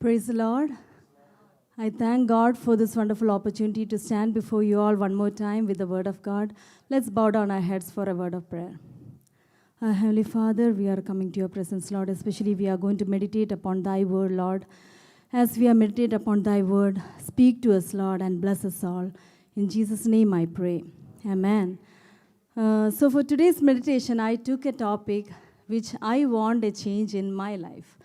Praise the Lord. I thank God for this wonderful opportunity to stand before you all one more time with the Word of God. Let's bow down our heads for a word of prayer. Our Heavenly Father, we are coming to your presence, Lord. Especially we are going to meditate upon thy word, Lord. As we are meditate upon thy word, speak to us, Lord, and bless us all. In Jesus' name I pray. Amen. So for today's meditation, I took a topic which I want a change in my life.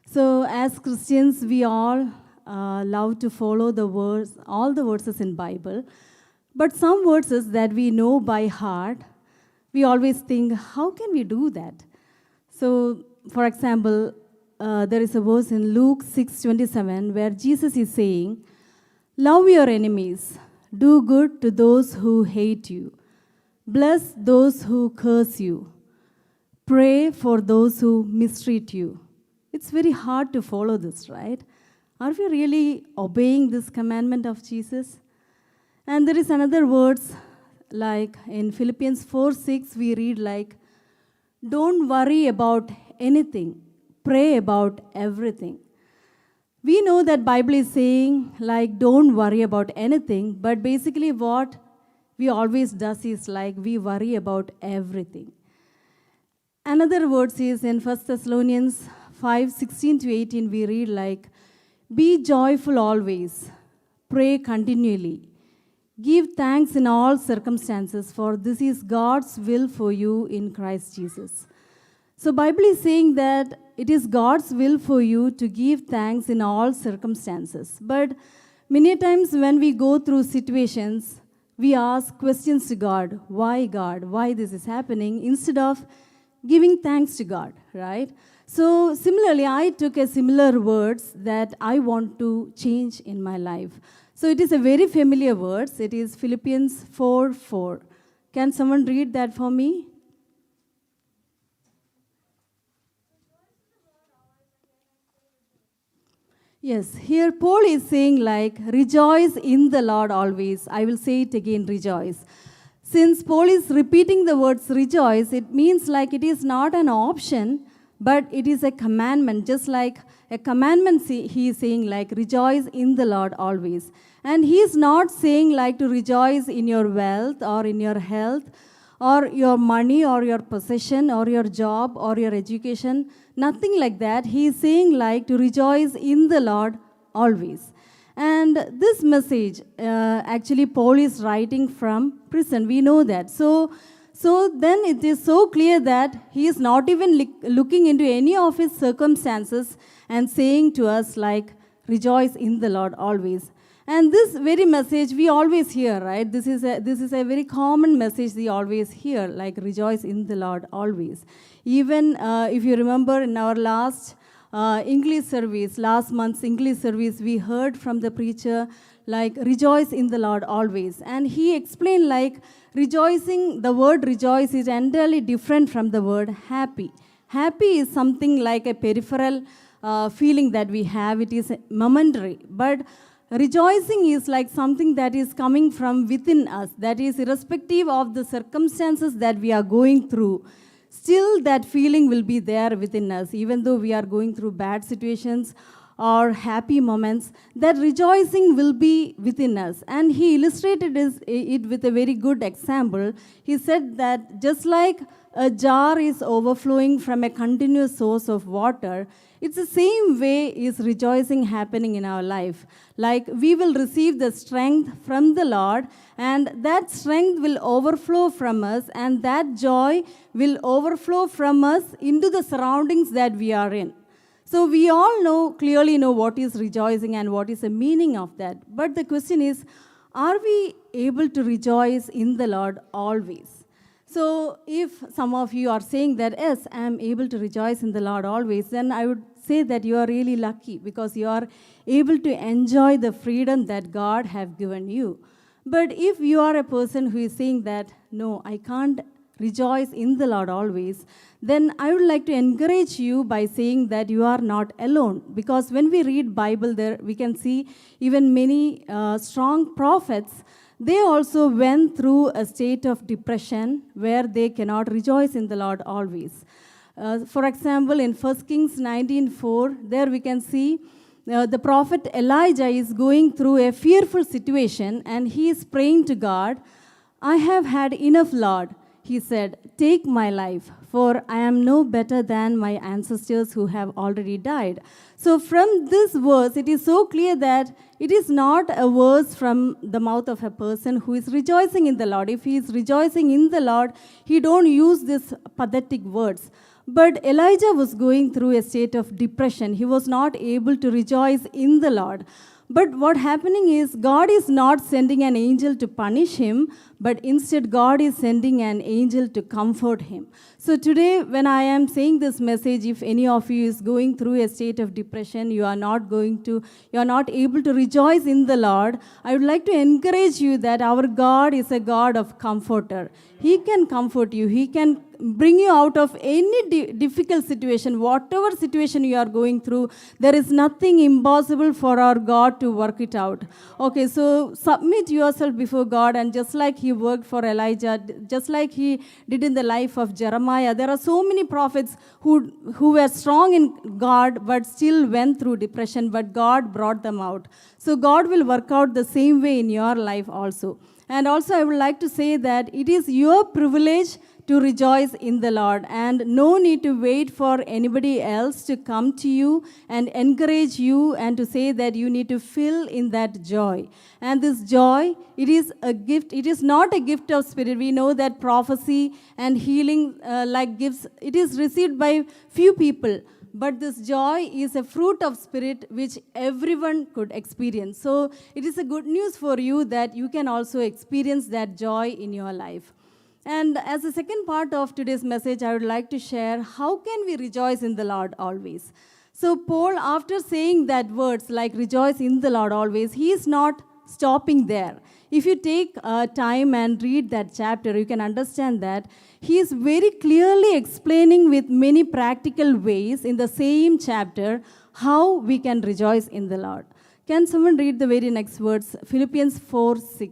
So as Christians, we all love to follow the words, all the verses in Bible. But some verses that we know by heart, we always think, how can we do that? So, for example, there is a verse in Luke 6:27 where Jesus is saying, love your enemies, do good to those who hate you, bless those who curse you, pray for those who mistreat you. It's very hard to follow this, right? Are we really obeying this commandment of Jesus? And there is another words like in Philippians 4:6 we read like, don't worry about anything, pray about everything. We know that Bible is saying like don't worry about anything, but basically what we always does is like we worry about everything. Another verse is in 1 Thessalonians 5:16-18 we read like, be joyful always, pray continually, give thanks in all circumstances, for this is God's will for you in Christ Jesus. So Bible is saying that it is God's will for you to give thanks in all circumstances. But many times when we go through situations, we ask questions to God. Why this is happening? Instead of giving thanks to God, right? So similarly, I took a similar words that I want to change in my life. So it is a very familiar words. It is Philippians 4:4. Can someone read that for me? Yes, here Paul is saying like, rejoice in the Lord always. I will say it again, rejoice. Since Paul is repeating the words rejoice, it means like it is not an option, but it is a commandment. Just like a commandment, he is saying like rejoice in the Lord always. And he is not saying like to rejoice in your wealth or in your health or your money or your possession or your job or your education. Nothing like that. He is saying like to rejoice in the Lord always. And this message, actually Paul is writing from prison. We know that. So then it is so clear that he is not even looking into any of his circumstances and saying to us like, rejoice in the Lord always. And this very message we always hear, right? This is a very common message we always hear, like rejoice in the Lord always. Even if you remember in our last last month's English service, we heard from the preacher like rejoice in the Lord always. And he explained like rejoicing, the word rejoice is entirely different from the word happy. Happy is something like a peripheral feeling that we have. It is momentary. But rejoicing is like something that is coming from within us, that is irrespective of the circumstances that we are going through. Still that feeling will be there within us, even though we are going through bad situations or happy moments, that rejoicing will be within us. And he illustrated it with a very good example. He said that just like a jar is overflowing from a continuous source of water, it's the same way is rejoicing happening in our life. Like we will receive the strength from the Lord, and that strength will overflow from us, and that joy will overflow from us into the surroundings that we are in. So we all clearly know what is rejoicing and what is the meaning of that. But the question is, are we able to rejoice in the Lord always? So if some of you are saying that, yes, I am able to rejoice in the Lord always, then I would say that you are really lucky because you are able to enjoy the freedom that God has given you. But if you are a person who is saying that, no, I can't rejoice in the Lord always, then I would like to encourage you by saying that you are not alone. Because when we read Bible there, we can see even many strong prophets, they also went through a state of depression where they cannot rejoice in the Lord always. For example, in 1 Kings 19:4, there we can see the prophet Elijah is going through a fearful situation and he is praying to God. I have had enough, Lord. He said, take my life, for I am no better than my ancestors who have already died. So from this verse, it is so clear that it is not a verse from the mouth of a person who is rejoicing in the Lord. If he is rejoicing in the Lord, he don't use these pathetic words. But Elijah was going through a state of depression. He was not able to rejoice in the Lord. But what happening is God is not sending an angel to punish him, but instead God is sending an angel to comfort him. So today when I am saying this message, if any of you is going through a state of depression, you are not able to rejoice in the Lord, I would like to encourage you that our God is a God of comforter. He can comfort you. He can bring you out of any difficult situation, whatever situation you are going through. There is nothing impossible for our God to work it out. Okay, so submit yourself before God, and just like he worked for Elijah, just like he did in the life of Jeremiah, there are so many prophets who were strong in God but still went through depression, but God brought them out. So God will work out the same way in your life also. And also I would like to say that it is your privilege to rejoice in the Lord, and no need to wait for anybody else to come to you and encourage you and to say that you need to fill in that joy. And this joy, it is a gift. It is not a gift of spirit. We know that prophecy and healing like gifts, it is received by few people. But this joy is a fruit of spirit which everyone could experience. So it is a good news for you that you can also experience that joy in your life. And as a second part of today's message, I would like to share how can we rejoice in the Lord always. So Paul, after saying that words like rejoice in the Lord always, he is not stopping there. If you take time and read that chapter, you can understand that he is very clearly explaining with many practical ways in the same chapter how we can rejoice in the Lord. Can someone read the very next words? Philippians 4:6.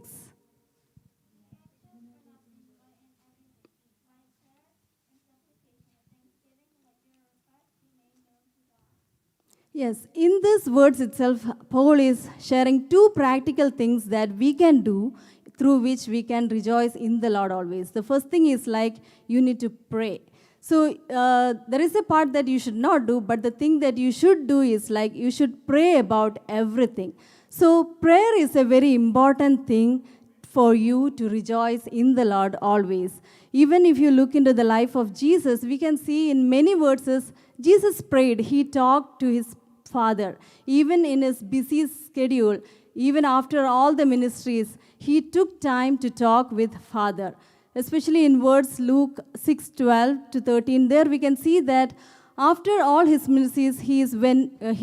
Yes, in these words itself, Paul is sharing two practical things that we can do through which we can rejoice in the Lord always. The first thing is like you need to pray. So there is a part that you should not do, but the thing that you should do is like you should pray about everything. So prayer is a very important thing for you to rejoice in the Lord always. Even if you look into the life of Jesus, we can see in many verses, Jesus prayed. He talked to his Father. Even in his busy schedule, even after all the ministries, he took time to talk with Father. Especially in words Luke 6:12-13, there we can see that after all his ministries, he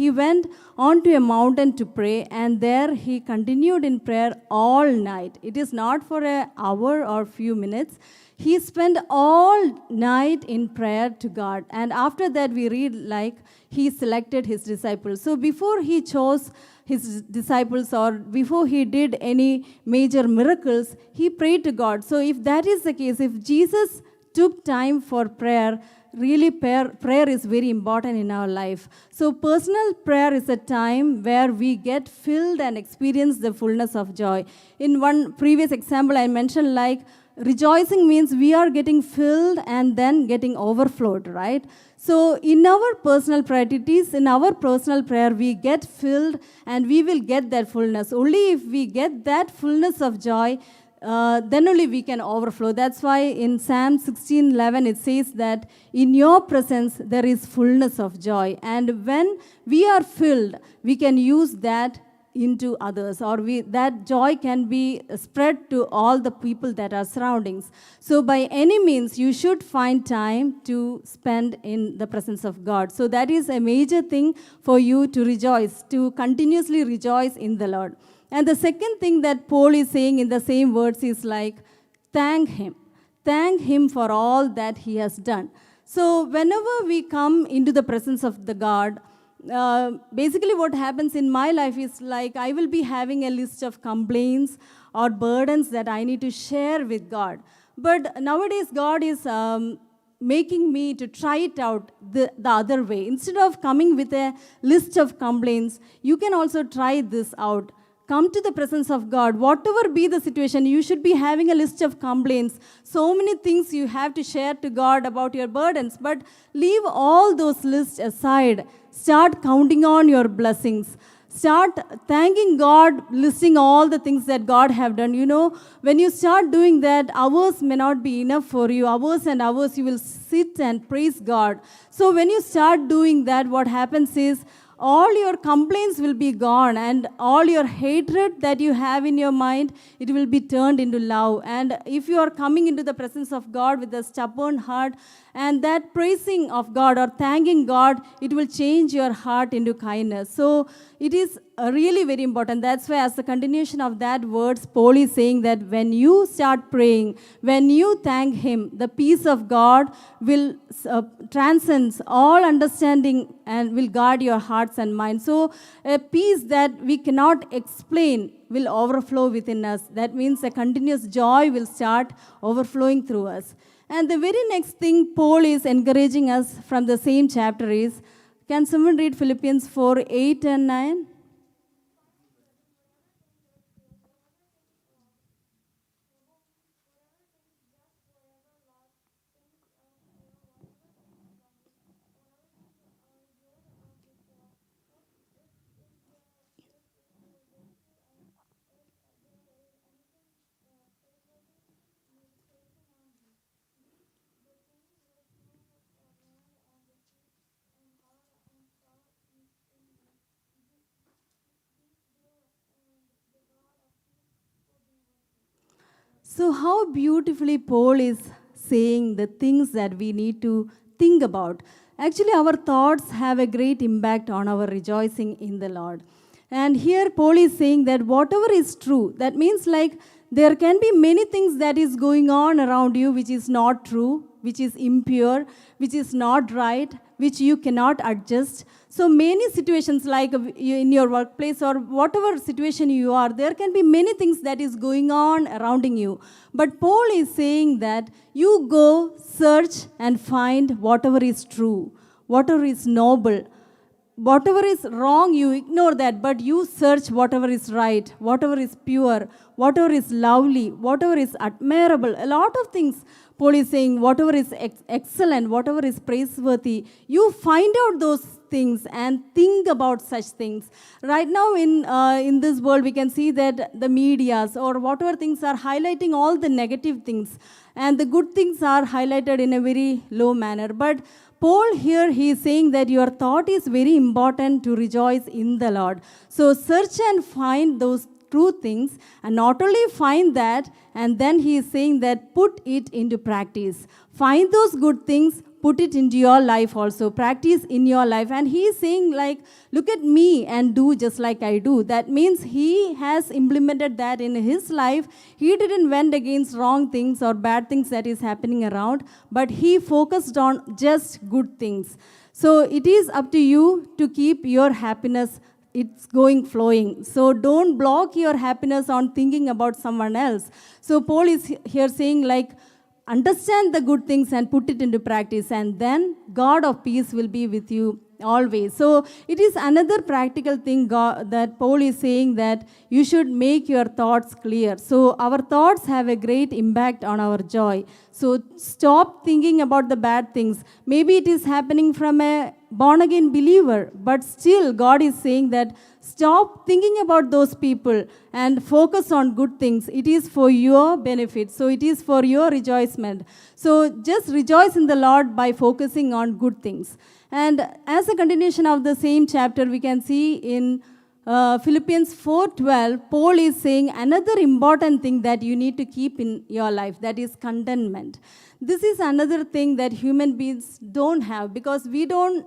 went on to a mountain to pray, and there he continued in prayer all night. It is not for an hour or few minutes. He spent all night in prayer to God. And after that, we read like he selected his disciples. So before he chose his disciples or before he did any major miracles, he prayed to God. So if that is the case, if Jesus took time for prayer, really prayer is very important in our life. So personal prayer is a time where we get filled and experience the fullness of joy. In one previous example, I mentioned like rejoicing means we are getting filled and then getting overflowed, right? So in our personal priorities, in our personal prayer, we get filled and we will get that fullness. Only if we get that fullness of joy, then only we can overflow. That's why in Psalm 16:11 it says that in your presence there is fullness of joy. And when we are filled, we can use that into others, or that joy can be spread to all the people that are surroundings. So by any means, you should find time to spend in the presence of God. So that is a major thing for you to rejoice, to continuously rejoice in the Lord. And the second thing that Paul is saying in the same words is like, thank him. Thank him for all that he has done. So whenever we come into the presence of the God, basically what happens in my life is like I will be having a list of complaints or burdens that I need to share with God. But nowadays God is making me to try it out the other way. Instead of coming with a list of complaints, you can also try this out. Come to the presence of God. Whatever be the situation, you should be having a list of complaints. So many things you have to share to God about your burdens, but leave all those lists aside. Start counting on your blessings. Start thanking God, listing all the things that God have done. You know, when you start doing that, hours may not be enough for you. Hours and hours you will sit and praise God. So when you start doing that, what happens is all your complaints will be gone, and all your hatred that you have in your mind, it will be turned into love. And if you are coming into the presence of God with a stubborn heart, and that praising of God or thanking God, it will change your heart into kindness. So it is really very important. That's why, as a continuation of that words, Paul is saying that when you start praying, when you thank Him, the peace of God will transcends all understanding and will guard your hearts and minds. So a peace that we cannot explain will overflow within us. That means a continuous joy will start overflowing through us. And the very next thing Paul is encouraging us from the same chapter is, can someone read Philippians 4, 8 and 9? So, how beautifully Paul is saying the things that we need to think about. Actually, our thoughts have a great impact on our rejoicing in the Lord. And here, Paul is saying that whatever is true, that means like there can be many things that is going on around you which is not true, which is impure, which is not right, which you cannot adjust. So many situations, like in your workplace or whatever situation you are, there can be many things that is going on around you. But Paul is saying that you go search and find whatever is true, whatever is noble. Whatever is wrong, you ignore that, but you search whatever is right, whatever is pure, whatever is lovely, whatever is admirable. A lot of things Paul is saying, whatever is excellent, whatever is praiseworthy, you find out those things and think about such things. Right now in this world, we can see that the medias or whatever things are highlighting all the negative things, and the good things are highlighted in a very low manner. But Paul here, he is saying that your thought is very important to rejoice in the Lord. So search and find those true things, and not only find that, and then he is saying that put it into practice. Find those good things, put it into your life also. Practice in your life. And he is saying like, look at me and do just like I do. That means he has implemented that in his life. He didn't went against wrong things or bad things that is happening around, but he focused on just good things. So it is up to you to keep your happiness, it's going flowing. So don't block your happiness on thinking about someone else. So Paul is here saying like, understand the good things and put it into practice, and then God of peace will be with you always. So it is another practical thing that Paul is saying, that you should make your thoughts clear. So our thoughts have a great impact on our joy. So stop thinking about the bad things. Maybe it is happening from a born again believer, but still God is saying that stop thinking about those people and focus on good things. It is for your benefit. So it is for your rejoicement. So just rejoice in the Lord by focusing on good things. And as a continuation of the same chapter, we can see in Philippians 4:12, Paul is saying another important thing that you need to keep in your life, that is contentment. This is another thing that human beings don't have, because we don't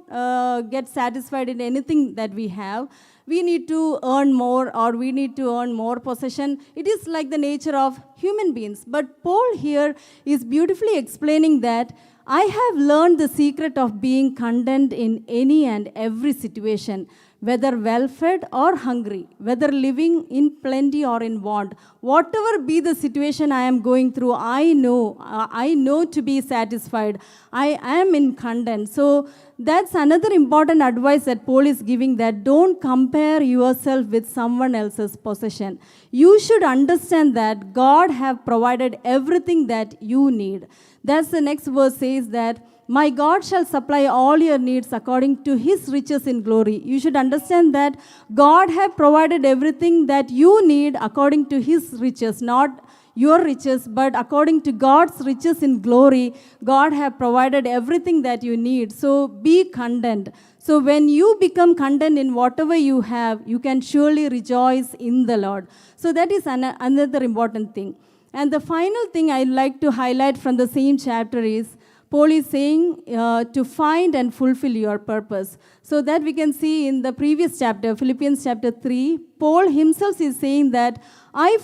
get satisfied in anything that we have. We need to earn more, or we need to earn more possession. It is like the nature of human beings. But Paul here is beautifully explaining that I have learned the secret of being content in any and every situation, whether well fed or hungry, whether living in plenty or in want. Whatever be the situation I am going through, I know to be satisfied. I am in content. So that's another important advice that Paul is giving, that don't compare yourself with someone else's possession. You should understand that God have provided everything that you need. That's the next verse says that, my God shall supply all your needs according to his riches in glory. You should understand that God have provided everything that you need according to his riches, not your riches, but according to God's riches in glory. God have provided everything that you need. So be content. So when you become content in whatever you have, you can surely rejoice in the Lord. So that is another important thing. And the final thing I'd like to highlight from the same chapter is, Paul is saying to find and fulfill your purpose. So that we can see in the previous chapter, Philippians chapter 3, Paul himself is saying that I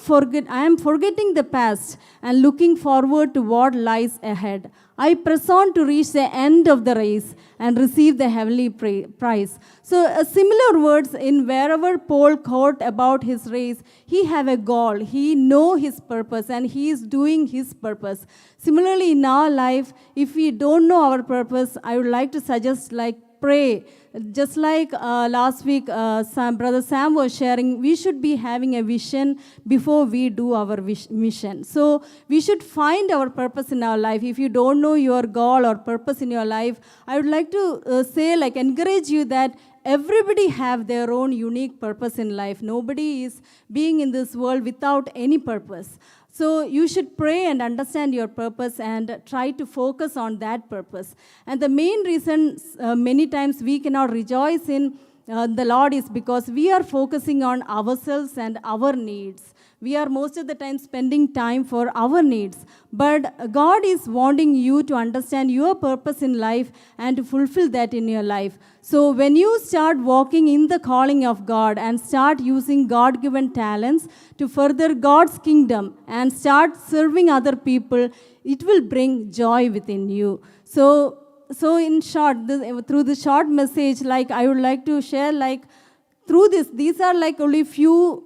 am forgetting the past and looking forward to what lies ahead. I press on to reach the end of the race and receive the heavenly prize. So similar words in wherever Paul quote about his race, he have a goal. He know his purpose and he is doing his purpose. Similarly, in our life, if we don't know our purpose, I would like to suggest pray. Just like last week, Brother Sam was sharing, we should be having a vision before we do our mission. So we should find our purpose in our life. If you don't know your goal or purpose in your life, I would like to encourage you that everybody have their own unique purpose in life. Nobody is being in this world without any purpose. So you should pray and understand your purpose and try to focus on that purpose. And the main reason many times we cannot rejoice in the Lord is because we are focusing on ourselves and our needs. We are most of the time spending time for our needs. But God is wanting you to understand your purpose in life and to fulfill that in your life. So when you start walking in the calling of God and start using God-given talents to further God's kingdom and start serving other people, it will bring joy within you. So in short, through the short message, I would like to share through this, these are only few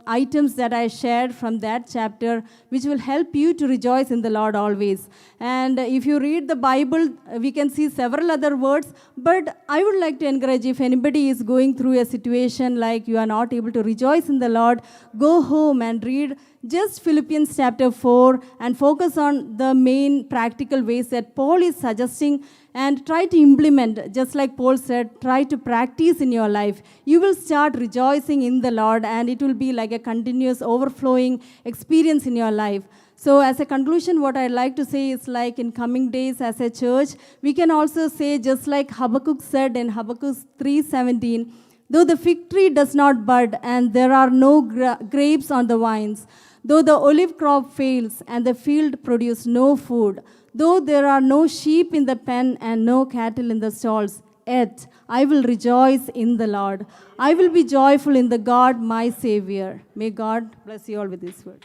items that I shared from that chapter, which will help you to rejoice in the Lord always. And if you read the Bible, we can see several other words, but I would like to encourage, if anybody is going through a situation like you are not able to rejoice in the Lord, go home and read just Philippians chapter 4 and focus on the main practical ways that Paul is suggesting and try to implement. Just like Paul said, try to practice in your life. You will start rejoicing in the Lord and it will be like a continuous overflowing experience in your life. So as a conclusion, what I'd like to say is in coming days as a church, we can also say just like Habakkuk said in Habakkuk 3:17, though the fig tree does not bud and there are no grapes on the vines, though the olive crop fails and the field produce no food, though there are no sheep in the pen and no cattle in the stalls, yet I will rejoice in the Lord. I will be joyful in the God, my Savior. May God bless you all with this word.